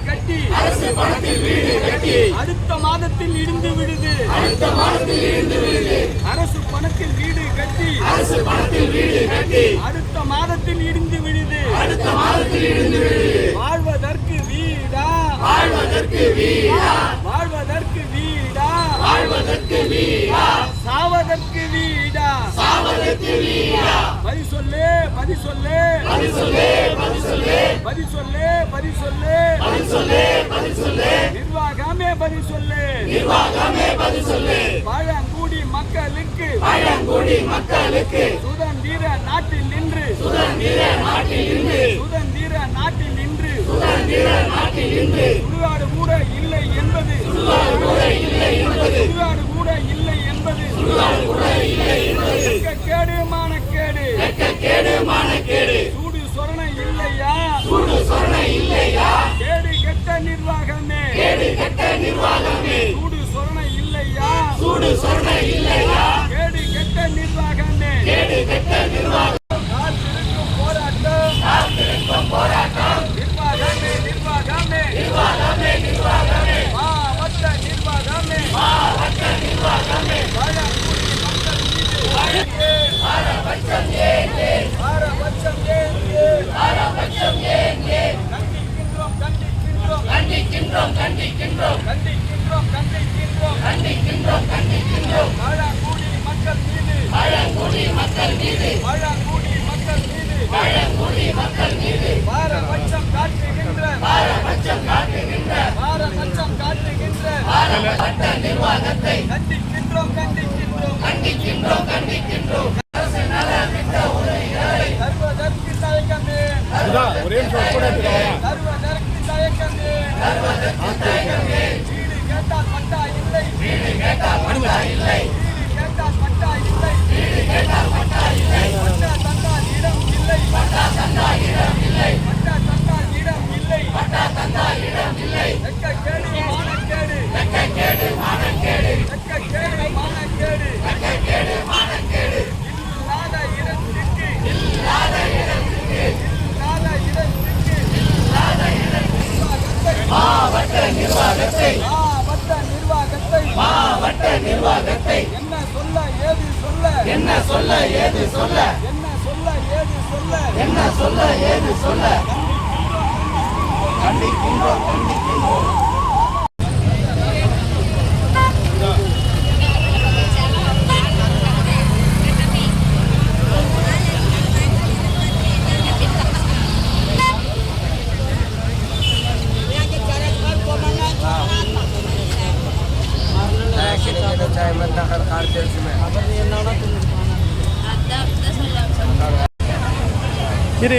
கட்டி அடுத்த மாதத்தில் இடிந்து விடுது. அரசு பணத்தில் வீடு கட்டி அடுத்த மாதத்தில் இடிந்து விடுது. வாழ்வதற்கு வீடா சாவதற்கு வீடா பதி சொல்லு நிர்வாகமே பதி சொல்லு பழங்குடி மக்களுக்கு சுதந்திர நாட்டில் நின்று சுடுகாடு கூட இல்லை என்பது மானக்கேடு. சூடு சொரணை இல்லையா கேடு கெட்ட நிர்வாகமே சூடு சொரணை இல்லையா கேடு கெட்ட நிர்வாகமே போராட்டம் நிர்வாகமே மாவட்ட நிர்வாகமே பாரபட்சம் ஏங்கே கண்டிக்கின்றோம் பழங்குடி மக்கள் மீது பாரபட்சம் காட்டுகின்ற நிர்வாகத்தை கண்டிக்கின்றோம் தருவதற்கு தயக்கமே வீடு கேட்டால் பட்டா இல்லை பட்டா தந்தால் இடம் இல்லை கேடு மானக்கேடு இல்லாத இடத்திற்கு மாவட்ட நிர்வாகத்தை என்ன சொல்ல ஏது சொல்ல கண்டிக்கின்றோம் இரு